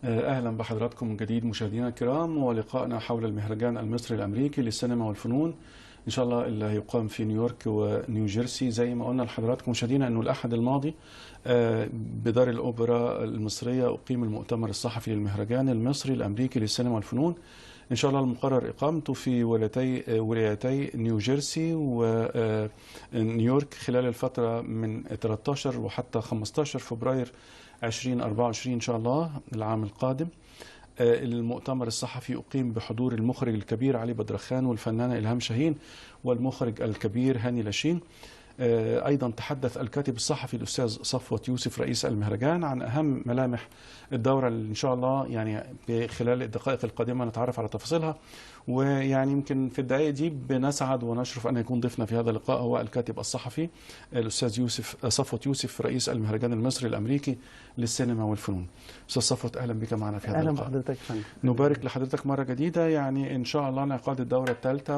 أهلا بحضراتكم من جديد مشاهدينا الكرام، ولقائنا حول المهرجان المصري الأمريكي للسينما والفنون إن شاء الله اللي هيقام في نيويورك ونيوجيرسي. زي ما قلنا لحضراتكم مشاهدينا أنه الأحد الماضي بدار الأوبرا المصرية أقيم المؤتمر الصحفي للمهرجان المصري الأمريكي للسينما والفنون. إن شاء الله المقرر إقامته في ولايتي نيوجيرسي ونيويورك خلال الفترة من 13 وحتى 15 فبراير 2024 إن شاء الله العام القادم. المؤتمر الصحفي أقيم بحضور المخرج الكبير علي بدرخان والفنانة إلهام شاهين والمخرج الكبير هاني لاشين. أيضا تحدث الكاتب الصحفي الأستاذ صفوت يوسف رئيس المهرجان عن أهم ملامح الدورة اللي إن شاء الله يعني خلال الدقائق القادمة نتعرف على تفاصيلها. ويعني يمكن في الدقائق دي بنسعد ونشرف أن يكون ضيفنا في هذا اللقاء هو الكاتب الصحفي الأستاذ صفوت يوسف رئيس المهرجان المصري الأمريكي للسينما والفنون. أستاذ صفوت أهلا بك معنا في هذا اهلا اللقاء. بحضرتك يا فندم. نبارك لحضرتك مرة جديدة، يعني إن شاء الله انعقاد الدورة الثالثة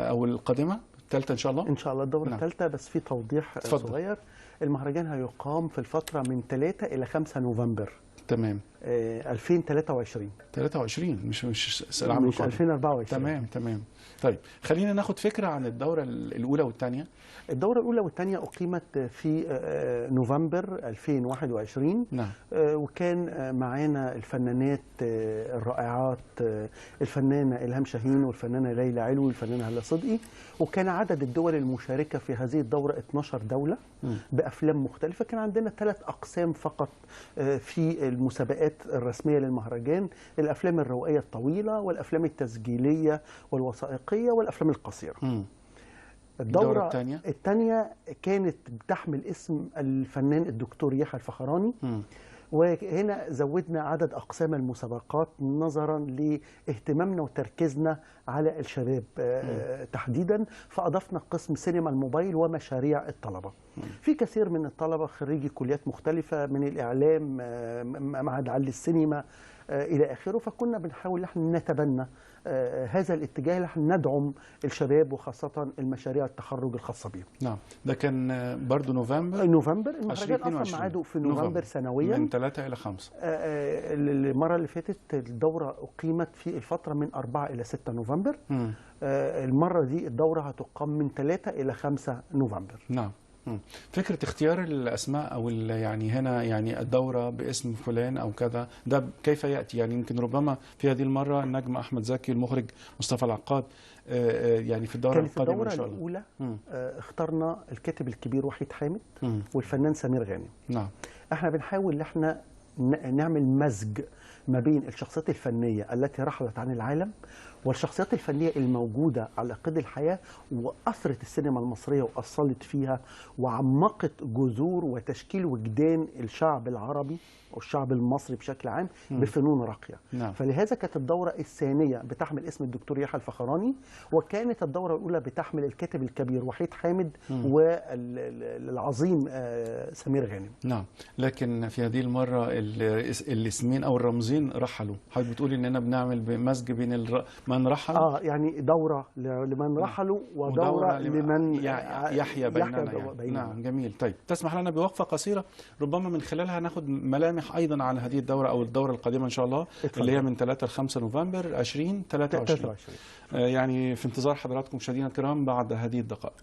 أو القادمة الثالثة إن شاء الله. ان شاء الله الدوره نعم. الثالثه، بس في توضيح اتفضل. صغير. المهرجان هيقام في الفتره من 3 الى 5 نوفمبر تمام. 2023، 23 مش العام مش القادم. 2024. تمام. طيب خلينا ناخد فكرة عن الدورة الأولى والثانية. الدوره الاولى والثانيه اقيمت في نوفمبر 2021. نعم. وكان معانا الفنانات الرائعات، الفنانه الهام شاهين والفنانه ليلى علوي والفنانه هلا صدقي. وكان عدد الدول المشاركه في هذه الدوره 12 دوله بافلام مختلفه. كان عندنا 3 اقسام فقط في المسابقات الرسميه للمهرجان: الافلام الروائيه الطويله والافلام التسجيليه والوثائقيه والافلام القصيره. الدورة الثانية كانت بتحمل اسم الفنان الدكتور يحيى الفخراني. وهنا زودنا عدد أقسام المسابقات نظرا لاهتمامنا وتركيزنا على الشباب تحديدا، فأضفنا قسم سينما الموبايل ومشاريع الطلبة. في كثير من الطلبة خريجي كليات مختلفة من الإعلام، معهد علي السينما إلى آخره، فكنا بنحاول نحن نتبنى هذا الاتجاه نحن ندعم الشباب وخاصة المشاريع التخرج الخاصة بهم. نعم، ده كان برضو نوفمبر. المهرجان أصلا ميعاده في نوفمبر سنويا من 3 إلى 5. المرة اللي فاتت الدورة أقيمت في الفترة من 4 إلى 6 نوفمبر. المرة دي الدورة هتقام من 3 إلى 5 نوفمبر. نعم. فكرة اختيار الأسماء أو يعني هنا يعني الدورة باسم فلان أو كذا، ده كيف يأتي؟ يعني يمكن ربما في هذه المرة النجم أحمد زكي، المخرج مصطفى العقاد، يعني في الدورة القادمة إن شاء الله. الأولى اخترنا الكاتب الكبير وحيد حامد والفنان سمير غانم. نعم. احنا بنحاول ان احنا نعمل مزج ما بين الشخصيات الفنية التي رحلت عن العالم والشخصيات الفنية الموجودة على قيد الحياة وأثرت السينما المصرية وأصلت فيها وعمقت جذور وتشكيل وجدان الشعب العربي والشعب المصري بشكل عام بفنون راقية. نعم. فلهذا كانت الدورة الثانية بتحمل اسم الدكتور يحيى الفخراني، وكانت الدورة الأولى بتحمل الكاتب الكبير وحيد حامد والعظيم سمير غانم. نعم، لكن في هذه المرة الاسمين أو الرمزين رحلوا. حضرتك بتقولي إننا بنعمل مزج بين من رحل. يعني دورة لمن رحلوا ودورة لمن يحيا بيننا يعني. نعم، جميل. طيب تسمح لنا بوقفة قصيرة ربما من خلالها ناخد ملامح أيضا عن هذه الدورة أو الدورة القادمة إن شاء الله اللي هي من 3 ل 5 نوفمبر 2023. يعني في انتظار حضراتكم مشاهدينا الكرام بعد هذه الدقائق.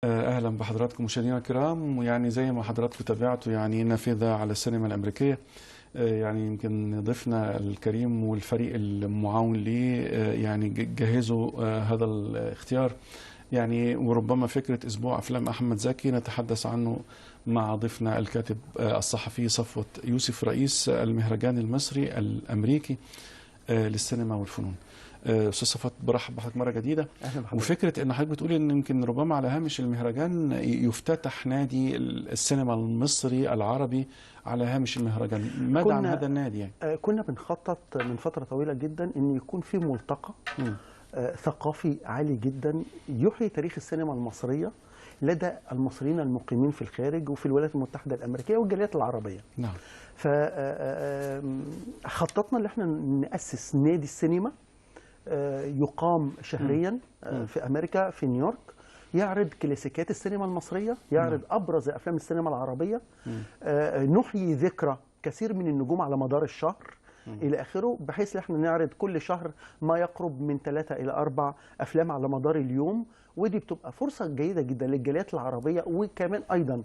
اهلا بحضراتكم مشاهدينا الكرام. ويعني زي ما حضراتكم تابعتوا يعني نافذه على السينما الامريكيه. يعني يمكن ضيفنا الكريم والفريق المعاون ليه يعني جهزوا هذا الاختيار يعني، وربما فكره اسبوع افلام احمد زكي نتحدث عنه مع ضيفنا الكاتب الصحفي صفوت يوسف رئيس المهرجان المصري الامريكي للسينما والفنون. استاذ صفوت برحب بحضرتك مره جديده. وفكره ان حضرتك بتقولي ان يمكن ربما على هامش المهرجان يفتتح نادي السينما المصري العربي على هامش المهرجان، ماذا عن هذا النادي يعني؟ كنا بنخطط من فتره طويله جدا ان يكون في ملتقى ثقافي عالي جدا يحيي تاريخ السينما المصريه لدى المصريين المقيمين في الخارج وفي الولايات المتحده الامريكيه والجاليات العربيه. نعم. فخططنا ان احنا نأسس نادي السينما يقام شهريا في امريكا في نيويورك، يعرض كلاسيكيات السينما المصريه، يعرض ابرز افلام السينما العربيه، نحيي ذكرى كثير من النجوم على مدار الشهر الى اخره، بحيث ان احنا نعرض كل شهر ما يقرب من 3 إلى 4 افلام على مدار اليوم. ودي بتبقى فرصه جيده جدا للجاليات العربيه وكمان ايضا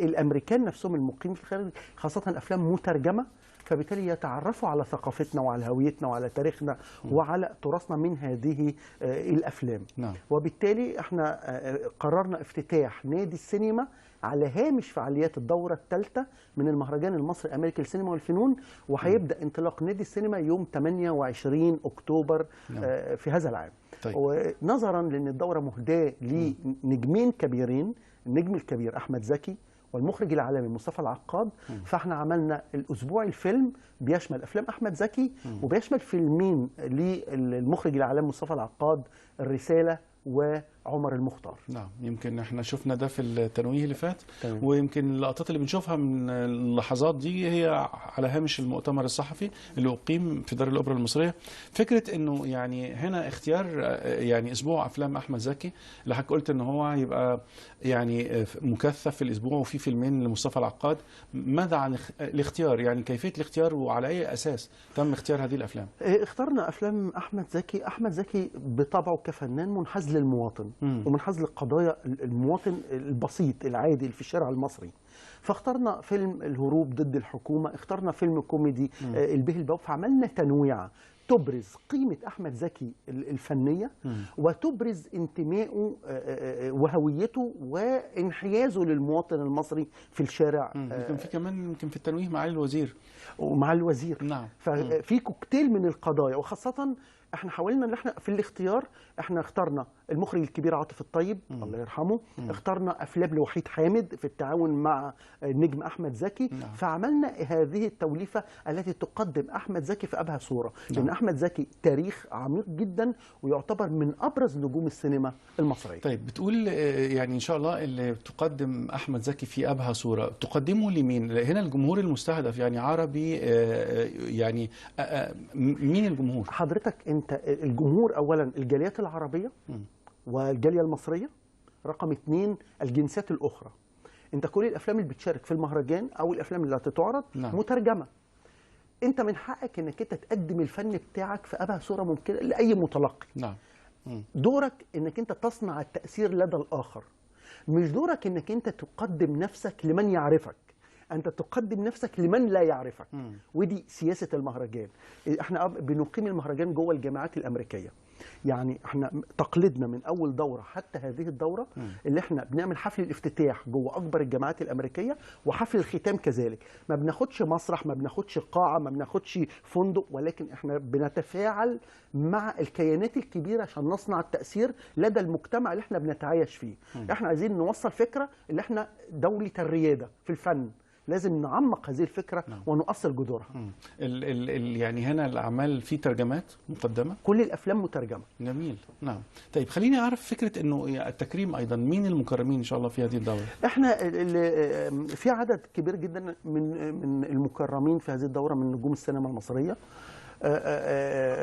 الامريكان نفسهم المقيمين في الخارج، خاصه افلام مترجمه، فبالتالي يتعرفوا على ثقافتنا وعلى هويتنا وعلى تاريخنا وعلى تراثنا من هذه الافلام. نعم. وبالتالي احنا قررنا افتتاح نادي السينما على هامش فعاليات الدورة الثالثة من المهرجان المصري الأمريكي للسينما والفنون، وهيبدأ انطلاق نادي السينما يوم 28 أكتوبر في هذا العام. طيب. ونظرا لأن الدورة مهداة لنجمين كبيرين، النجم الكبير أحمد زكي والمخرج العالمي مصطفى العقاد، فاحنا عملنا الأسبوع الفيلم بيشمل أفلام أحمد زكي وبيشمل فيلمين للمخرج العالمي مصطفى العقاد، الرسالة وعمر المختار. نعم، يمكن احنا شفنا ده في التنويه اللي فات. ويمكن اللقطات اللي بنشوفها من اللحظات دي هي على هامش المؤتمر الصحفي اللي أقيم في دار الأوبرا المصرية. فكرة انه يعني هنا اختيار يعني اسبوع افلام احمد زكي اللي حضرتك قلت ان هو يبقى يعني مكثف في الاسبوع وفي فيلمين لمصطفى العقاد، ماذا عن الاختيار؟ يعني كيفية الاختيار وعلى اي اساس تم اختيار هذه الافلام؟ اخترنا افلام احمد زكي. احمد زكي بطبعه كفنان منحاز للمواطن ومنحاز لقضايا المواطن البسيط العادي اللي في الشارع المصري. فاخترنا فيلم الهروب ضد الحكومة، اخترنا فيلم كوميدي البيه البواب، فعملنا تنويعة تبرز قيمة أحمد زكي الفنية وتبرز انتمائه وهويته وانحيازه للمواطن المصري في الشارع. يمكن في كمان يمكن في التنويه مع الوزير ومع الوزير. نعم. ففي كوكتيل من القضايا، وخاصة احنا حاولنا ان احنا في الاختيار احنا اخترنا المخرج الكبير عاطف الطيب الله يرحمه، اخترنا افلام لوحيد حامد في التعاون مع النجم احمد زكي. فعملنا هذه التوليفه التي تقدم احمد زكي في ابهى صوره، لان احمد زكي تاريخ عميق جدا ويعتبر من ابرز نجوم السينما المصريه. طيب، بتقول يعني ان شاء الله اللي تقدم احمد زكي في ابهى صوره، تقدمه لمين؟ هنا الجمهور المستهدف يعني عربي، يعني مين الجمهور؟ حضرتك انت الجمهور اولا الجاليات العربيه والجاليه المصريه، رقم 2 الجنسيات الاخرى. انت كل الافلام اللي بتشارك في المهرجان او الافلام اللي هتتعرض مترجمه. انت من حقك انك انت تقدم الفن بتاعك في ابهى صوره ممكنه لاي متلقي. نعم. دورك انك انت تصنع التاثير لدى الاخر، مش دورك انك انت تقدم نفسك لمن يعرفك، أنت تقدم نفسك لمن لا يعرفك. ودي سياسة المهرجان. احنا بنقيم المهرجان جوه الجامعات الأمريكية، يعني احنا تقليدنا من أول دورة حتى هذه الدورة اللي احنا بنعمل حفل الافتتاح جوه أكبر الجامعات الأمريكية وحفل الختام كذلك. ما بناخدش مسرح، ما بناخدش قاعة، ما بناخدش فندق، ولكن احنا بنتفاعل مع الكيانات الكبيرة عشان نصنع التأثير لدى المجتمع اللي احنا بنتعايش فيه. احنا عايزين نوصل فكرة اللي احنا دولة الريادة في الفن، لازم نعمق هذه الفكرة ونؤصل جذورها. يعني هنا الأعمال في ترجمات مقدمة؟ كل الأفلام مترجمة. جميل. نعم. طيب، خليني أعرف فكرة أنه التكريم أيضا، مين المكرمين إن شاء الله في هذه الدورة؟ إحنا في عدد كبير جدا من المكرمين في هذه الدورة من نجوم السينما المصرية.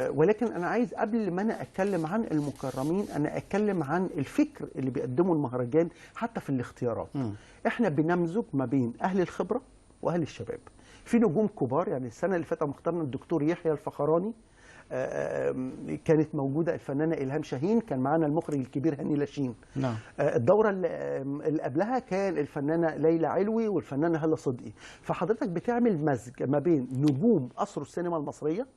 ولكن أنا عايز قبل ما أنا أتكلم عن المكرمين أنا أتكلم عن الفكر اللي بيقدمه المهرجان حتى في الاختيارات. إحنا بنمزج ما بين أهل الخبرة وأهل الشباب. في نجوم كبار، يعني السنة اللي فاتت اخترنا الدكتور يحيى الفخراني كانت موجودة الفنانة إلهام شاهين، كان معانا المخرج الكبير هاني لاشين. نعم. الدورة اللي قبلها كان الفنانة ليلى علوي والفنانة هالة صدقي. فحضرتك بتعمل مزج ما بين نجوم أسروا السينما المصرية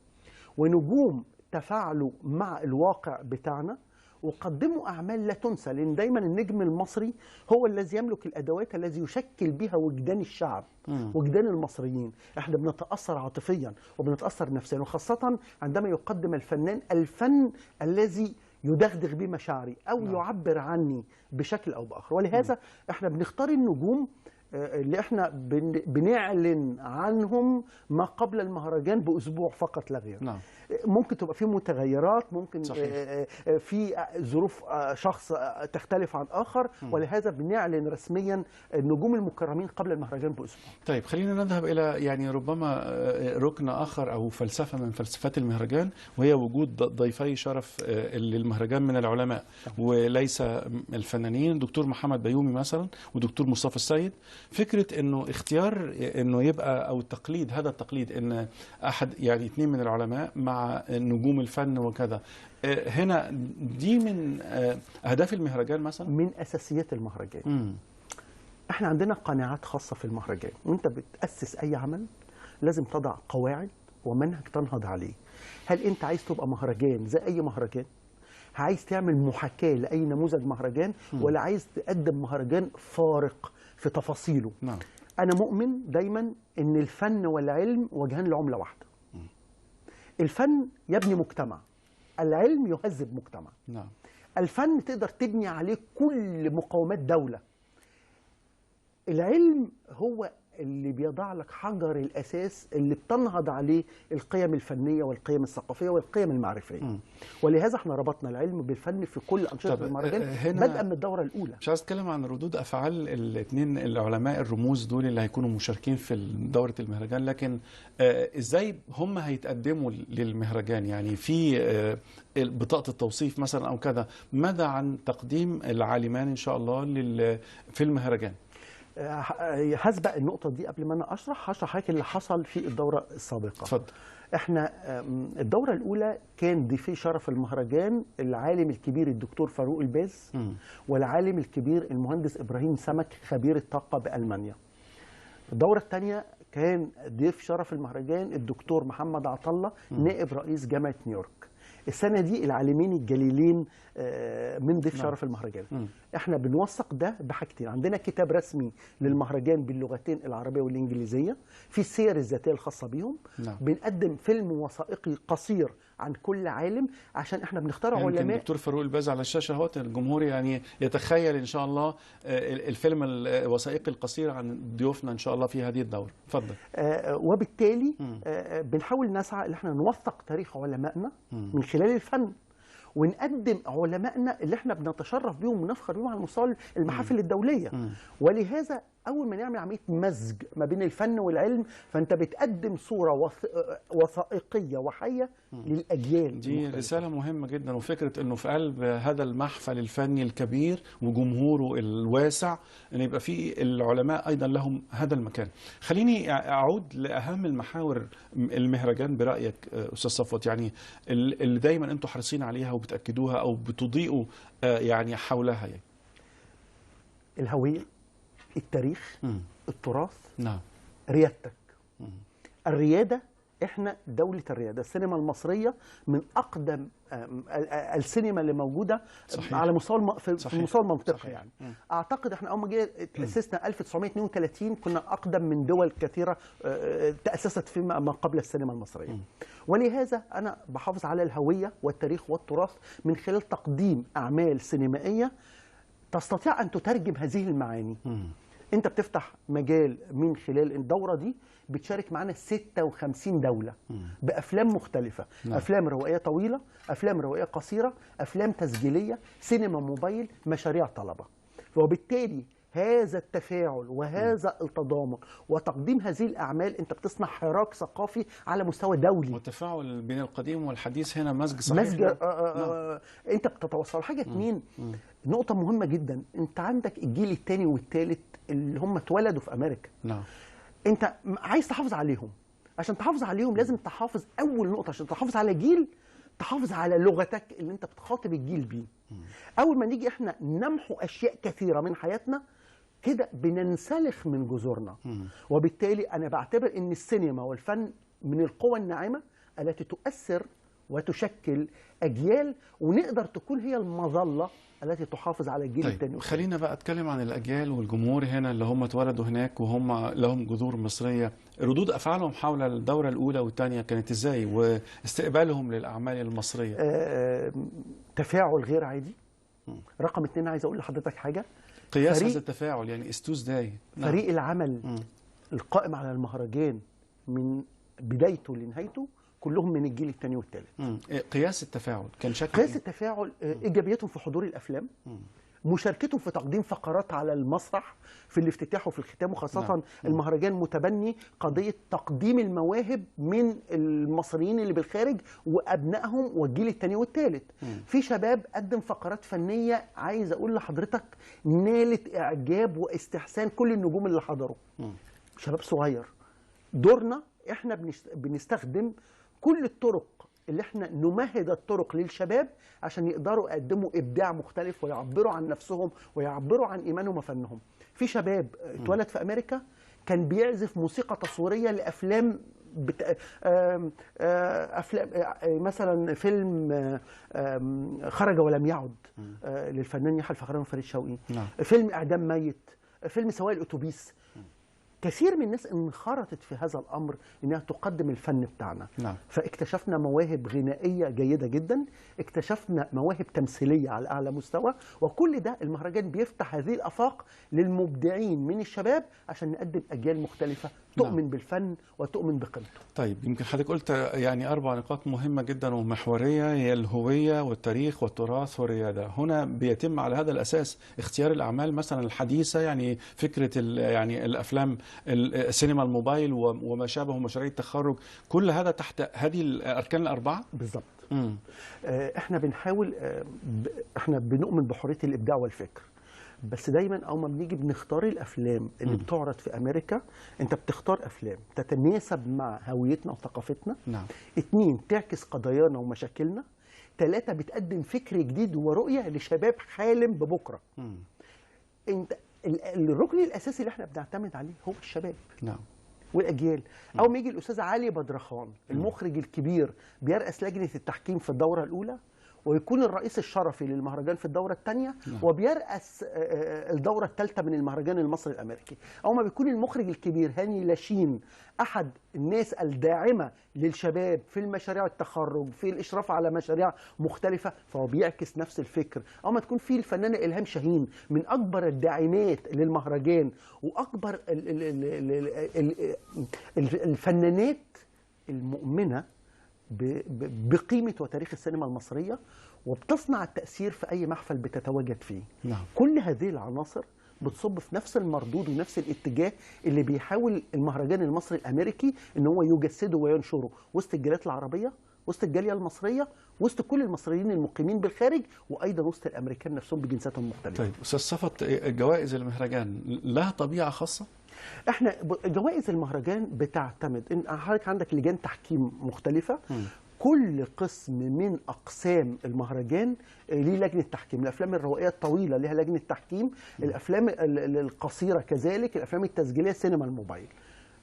ونجوم تفاعلوا مع الواقع بتاعنا وقدموا أعمال لا تنسى، لأن دايما النجم المصري هو الذي يملك الأدوات الذي يشكل بها وجدان الشعب، وجدان المصريين. احنا بنتأثر عاطفيا وبنتأثر نفسيا، وخاصة عندما يقدم الفنان الفن الذي يدغدغ به مشاعري أو يعبر عني بشكل أو بآخر. ولهذا احنا بنختار النجوم اللي احنا بنعلن عنهم ما قبل المهرجان بأسبوع فقط لا غير. نعم. ممكن تبقى في متغيرات، ممكن صحيح. في ظروف شخص تختلف عن آخر، ولهذا بنعلن رسميا النجوم المكرمين قبل المهرجان بأسبوع. طيب خلينا نذهب إلى يعني ربما ركن آخر أو فلسفة من فلسفات المهرجان، وهي وجود ضيفي شرف للمهرجان من العلماء وليس الفنانين، دكتور محمد بيومي مثلا ودكتور مصطفى السيد. فكرة انه اختيار انه يبقى او التقليد، هذا التقليد ان احد يعني اثنين من العلماء مع نجوم الفن وكذا، هنا دي من اهداف المهرجان مثلا، من اساسيات المهرجان. احنا عندنا قناعات خاصة في المهرجان، وانت بتأسس اي عمل لازم تضع قواعد ومنهج تنهض عليه. هل انت عايز تبقى مهرجان زي اي مهرجان؟ عايز تعمل محاكاة لأي نموذج مهرجان، ولا عايز تقدم مهرجان فارق في تفاصيله؟ نعم. أنا مؤمن دايما إن الفن والعلم وجهان لعملة واحدة. الفن يبني مجتمع، العلم يهذب مجتمع. نعم. الفن تقدر تبني عليه كل مقومات دولة. العلم هو اللي بيضع لك حجر الأساس اللي بتنهض عليه القيم الفنية والقيم الثقافية والقيم المعرفية. ولهذا احنا ربطنا العلم بالفن في كل أنشطة المهرجان بدءا من الدورة الأولى. مش عايز أتكلم عن ردود أفعال الاثنين العلماء الرموز دول اللي هيكونوا مشاركين في دورة المهرجان، لكن إزاي هم هيتقدموا للمهرجان؟ يعني في بطاقة التوصيف مثلا أو كذا، ماذا عن تقديم العالمان إن شاء الله في المهرجان؟ هسبق النقطة دي قبل ما أنا هشرح لك اللي حصل في الدورة السابقة. اتفضل. احنا الدورة الأولى كان ضيفي شرف المهرجان العالم الكبير الدكتور فاروق الباز والعالم الكبير المهندس إبراهيم سمك خبير الطاقة بألمانيا. الدورة الثانية كان ضيف شرف المهرجان الدكتور محمد عطلة نائب رئيس جامعة نيويورك. السنة دي العالمين الجليلين من ضيف شرف المهرجان. احنا بنوثق ده بحاجتين، عندنا كتاب رسمي للمهرجان باللغتين العربية والإنجليزية في السير الذاتية الخاصة بيهم. بنقدم فيلم وثائقي قصير عن كل عالم، عشان احنا بنختار علماء. الدكتور فاروق الباز على الشاشة اهوت، الجمهور يعني يتخيل ان شاء الله الفيلم الوثائقي القصير عن ضيوفنا ان شاء الله في هذه الدورة. اتفضل. وبالتالي بنحاول نسعى ان احنا نوثق تاريخ علمائنا من خلال الفن، ونقدم علمائنا اللي احنا بنتشرف بيهم ونفخر بيهم على مستوى المحافل الدولية. ولهذا أول ما نعمل عملية مزج ما بين الفن والعلم، فأنت بتقدم صورة وثائقية وحية للأجيال. دي رسالة مهمة جدا، وفكرة أنه في قلب هذا المحفل الفني الكبير وجمهوره الواسع أن يبقى فيه العلماء أيضا لهم هذا المكان. خليني أعود لأهم المحاور المهرجان برأيك أستاذ صفوت، يعني اللي دايما أنتم حريصين عليها وبتأكدوها أو بتضيئوا يعني حولها. يعني الهوية، التاريخ، التراث، نعم، ريادتك. الريادة، احنا دولة الريادة. السينما المصرية من أقدم السينما اللي موجودة. صحيح. على مستوى في مستوى المنطقة. صحيح. يعني أعتقد احنا أول ما جينا تأسسنا 1932 كنا أقدم من دول كثيرة تأسست فيما قبل السينما المصرية. ولهذا أنا بحافظ على الهوية والتاريخ والتراث من خلال تقديم أعمال سينمائية تستطيع أن تترجم هذه المعاني. أنت بتفتح مجال من خلال الدورة دي، بتشارك معنا 56 دولة بأفلام مختلفة. أفلام روائية طويلة، أفلام روائية قصيرة، أفلام تسجيلية، سينما موبايل، مشاريع طلبة. وبالتالي هذا التفاعل وهذا التضامن وتقديم هذه الأعمال، أنت بتصنع حراك ثقافي على مستوى دولي. والتفاعل بين القديم والحديث هنا مزج صحيح. مزج. أنت بتتوصل حاجة اتنين. نقطة مهمة جدا، أنت عندك الجيل الثاني والثالث اللي هم اتولدوا في أمريكا. نعم. أنت عايز تحافظ عليهم، عشان تحافظ عليهم لازم تحافظ، اول نقطه عشان تحافظ على جيل، تحافظ على لغتك اللي انت بتخاطب الجيل بيه. اول ما نيجي احنا نمحو اشياء كثيره من حياتنا كده بننسلخ من جذورنا. وبالتالي انا بعتبر ان السينما والفن من القوى الناعمه التي تؤثر وتشكل اجيال، ونقدر تكون هي المظله التي تحافظ على الجيل الثاني. طيب خلينا بقى اتكلم عن الاجيال والجمهور هنا اللي هم اتولدوا هناك وهم لهم جذور مصريه، ردود افعالهم حول الدوره الاولى والثانيه كانت ازاي، واستقبالهم للاعمال المصريه؟ تفاعل غير عادي. رقم 2 عايز اقول لحضرتك حاجه، قياس هذا التفاعل يعني استوز داي. فريق العمل القائم على المهرجان من بدايته لنهايته كلهم من الجيل الثاني والثالث. قياس التفاعل كان شكل قياس التفاعل ايجابيتهم في حضور الافلام، مشاركتهم في تقديم فقرات على المسرح في الافتتاح وفي الختام، وخاصة المهرجان متبني قضية تقديم المواهب من المصريين اللي بالخارج وأبنائهم والجيل الثاني والثالث. في شباب قدم فقرات فنية عايز أقول لحضرتك نالت إعجاب واستحسان كل النجوم اللي حضروا. شباب صغير. دورنا احنا بنستخدم كل الطرق اللي احنا نمهد الطرق للشباب عشان يقدروا يقدموا ابداع مختلف ويعبروا عن نفسهم ويعبروا عن ايمانهم وفنهم. في شباب اتولد في امريكا كان بيعزف موسيقى تصويريه لافلام افلام مثلا فيلم خرج ولم يعد للفنان يحيى الفخراني وفريد شوقي، فيلم اعدام ميت، فيلم سواق الاتوبيس. كثير من الناس انخرطت في هذا الامر انها تقدم الفن بتاعنا. فاكتشفنا مواهب غنائيه جيده جدا، اكتشفنا مواهب تمثيليه على اعلى مستوى، وكل ده المهرجان بيفتح هذه الافاق للمبدعين من الشباب عشان نقدم اجيال مختلفه تؤمن بالفن وتؤمن بقيمته. طيب يمكن حضرتك قلت يعني 4 نقاط مهمه جدا ومحوريه، هي الهويه والتاريخ والتراث والرياده. هنا بيتم على هذا الاساس اختيار الاعمال مثلا الحديثه، يعني فكره يعني الافلام السينما الموبايل وما شابه مشاريع التخرج، كل هذا تحت هذه الاركان الاربعه بالضبط. احنا بنحاول، احنا بنؤمن بحريه الابداع والفكر، بس دايما اول ما بنيجي بنختار الافلام اللي بتعرض في امريكا، انت بتختار افلام تتناسب مع هويتنا وثقافتنا. 2 تعكس قضايانا ومشاكلنا. 3 بتقدم فكر جديد ورؤيه لشباب حالم ببكره. انت الركن الاساسي اللي احنا بنعتمد عليه هو الشباب والاجيال. اول ما يجي الاستاذ علي بدرخان المخرج الكبير بيرأس لجنه التحكيم في الدوره الاولى، ويكون الرئيس الشرفي للمهرجان في الدورة الثانية، وبيرأس الدورة الثالثة من المهرجان المصري الأمريكي. أو ما بيكون المخرج الكبير هاني لاشين أحد الناس الداعمة للشباب في المشاريع التخرج، في الإشراف على مشاريع مختلفة، فهو بيعكس نفس الفكر. أو ما تكون في الفنانة إلهام شاهين من أكبر الداعمات للمهرجان وأكبر الفنانات المؤمنة بقيمة وتاريخ السينما المصرية، وبتصنع التأثير في أي محفل بتتواجد فيه. كل هذه العناصر بتصب في نفس المردود ونفس الاتجاه اللي بيحاول المهرجان المصري الأمريكي إن هو يجسده وينشره وسط الجاليات العربية، وسط الجالية المصرية، وسط كل المصريين المقيمين بالخارج، وأيضا وسط الأمريكان نفسهم بجنساتهم المختلفة. طيب أستاذ صفت، جوائز المهرجان لها طبيعة خاصة؟ احنا جوائز المهرجان بتعتمد ان حضرتك عندك لجان تحكيم مختلفه. كل قسم من اقسام المهرجان ليه لجنه تحكيم. الافلام الروائيه الطويله لها لجنه تحكيم، الافلام القصيره كذلك، الافلام التسجيليه، سينما الموبايل.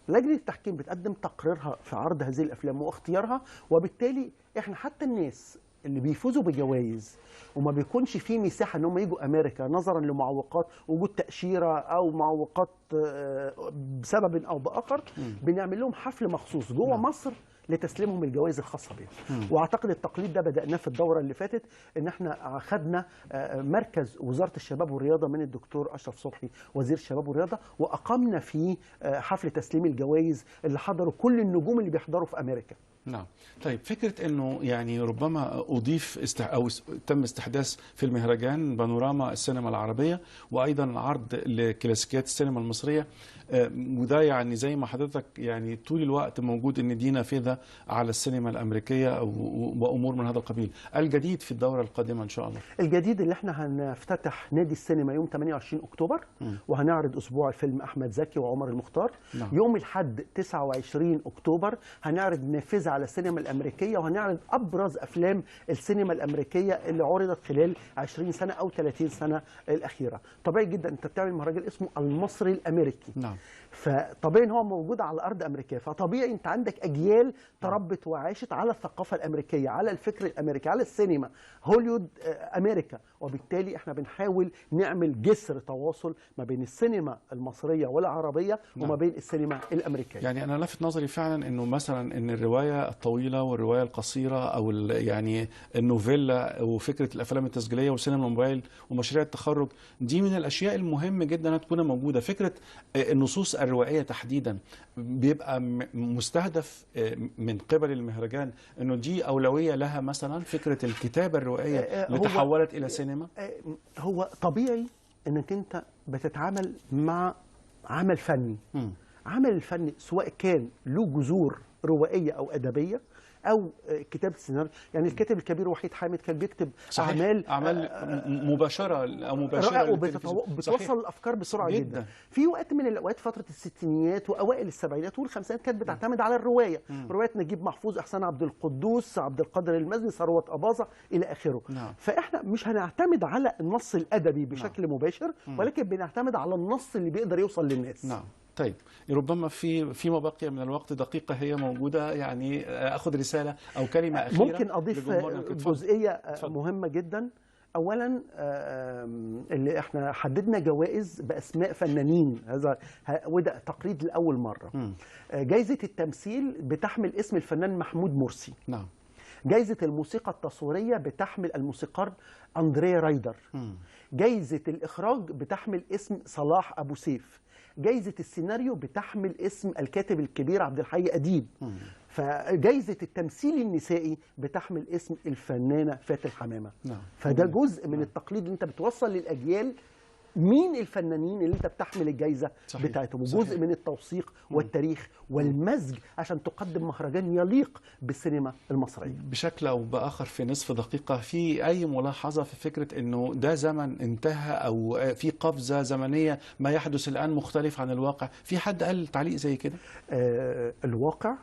لجنه التحكيم بتقدم تقريرها في عرض هذه الافلام واختيارها، وبالتالي احنا حتى الناس اللي بيفوزوا بجوائز وما بيكونش فيه مساحه ان هم يجوا امريكا نظرا لمعوقات وجود تاشيره او معوقات بسبب او باخر، بنعمل لهم حفل مخصوص جوه مصر لتسليمهم الجوائز الخاصه بهم. واعتقد التقليد ده بدأناه في الدوره اللي فاتت، ان احنا خدنا مركز وزاره الشباب والرياضه من الدكتور اشرف صبحي وزير الشباب والرياضه، واقمنا فيه حفل تسليم الجوائز اللي حضروا كل النجوم اللي بيحضروا في امريكا. نعم. طيب فكرة أنه يعني ربما أضيف أو تم استحداث في المهرجان بانوراما السينما العربية وأيضا عرض لكلاسيكيات السينما المصرية، وده يعني زي ما حضرتك يعني طول الوقت موجود أن دي نافذة على السينما الأمريكية وأمور من هذا القبيل. الجديد في الدورة القادمة إن شاء الله؟ الجديد اللي احنا هنفتتح نادي السينما يوم 28 أكتوبر، وهنعرض أسبوع الفيلم أحمد زكي وعمر المختار. نعم. يوم الأحد 29 أكتوبر هنعرض نافذة على السينما الأمريكية، وهنعرض أبرز أفلام السينما الأمريكية اللي عرضت خلال 20 سنة أو 30 سنة الأخيرة. طبيعي جدا أنت بتعمل مهرجان اسمه المصري الأمريكي. نعم. فطبيعي ان هو موجود على ارض امريكيه، فطبيعي انت عندك اجيال تربت وعاشت على الثقافه الامريكيه، على الفكر الامريكي، على السينما، هوليوود امريكا. وبالتالي احنا بنحاول نعمل جسر تواصل ما بين السينما المصريه والعربيه وما بين السينما الامريكيه. يعني انا لفت نظري فعلا انه مثلا ان الروايه الطويله والروايه القصيره او يعني النوفيلا وفكره الافلام التسجيليه وسينما الموبايل ومشاريع التخرج دي من الاشياء المهمه جدا انها تكون موجوده. فكره النصوص الروائيه تحديدا بيبقى مستهدف من قبل المهرجان انه دي اولويه لها، مثلا فكره الكتابه الروائيه اللي تحولت الى سينما. هو طبيعي انك انت بتتعامل مع عمل فني. عمل الفني سواء كان له جذور روائيه او ادبيه او كتابه السيناريو. يعني الكاتب الكبير وحيد حامد كان بيكتب اعمال مباشره او مباشره وبتوصل الافكار بسرعه جدا. في وقت من الاوقات فتره الستينيات واوائل السبعينات والخمسينات كانت بتعتمد على الروايه، روايات نجيب محفوظ، احسان عبد القدوس، عبد القادر المزني، ثروت اباظه الى اخره. فاحنا مش هنعتمد على النص الادبي بشكل مباشر، ولكن بنعتمد على النص اللي بيقدر يوصل للناس. طيب ربما فيما بقي من الوقت دقيقة هي موجودة، يعني أخذ رسالة أو كلمة أخيرة. ممكن أضيف جزئية مهمة جدا. أولا اللي احنا حددنا جوائز بأسماء فنانين، وده تقليد لأول مرة. جائزة التمثيل بتحمل اسم الفنان محمود مرسي. نعم. جائزة الموسيقى التصويرية بتحمل الموسيقار أندريه رايدر. جائزة الإخراج بتحمل اسم صلاح أبو سيف. جايزة السيناريو بتحمل اسم الكاتب الكبير عبد الحي أديب. فجايزة التمثيل النسائي بتحمل اسم الفنانة فاتن حمامة. فده جزء من التقليد اللي انت بتوصل للأجيال مين الفنانين اللي انت بتحمل الجائزة بتاعتهم، وجزء من التوثيق والتاريخ والمزج عشان تقدم مهرجان يليق بالسينما المصرية. بشكل او باخر في نصف دقيقة، في اي ملاحظة في فكرة انه ده زمن انتهى او في قفزة زمنية ما يحدث الان مختلف عن الواقع؟ في حد قال تعليق زي كده؟ الواقع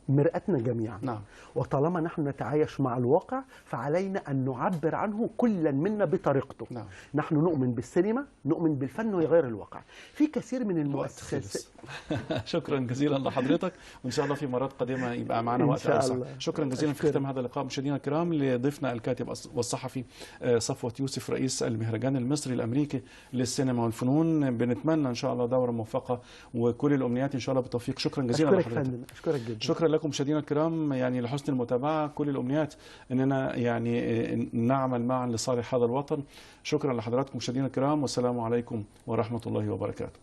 مرآتنا جميعا. نعم. وطالما نحن نتعايش مع الواقع فعلينا ان نعبر عنه كلا منا بطريقته. نعم. نحن نؤمن بالسينما، نؤمن بالفن ويغير الواقع. في كثير من المؤسسات. شكرا جزيلا لحضرتك، وان شاء الله في مرات قادمه يبقى معنا وقت اوسع. شكرا جزيلا في ختام هذا اللقاء مشاهدينا الكرام لضيفنا الكاتب والصحفي صفوت يوسف رئيس المهرجان المصري الامريكي للسينما والفنون. بنتمنى ان شاء الله دوره موفقه وكل الامنيات ان شاء الله بالتوفيق. شكرا جزيلا لحضرتك. اشكرك جدا. شكرا لكم مشاهدينا الكرام يعني لحسن المتابعه، كل الامنيات اننا يعني نعمل معا لصالح هذا الوطن. شكرا لحضراتكم مشاهدينا الكرام، والسلام عليكم ورحمه الله وبركاته.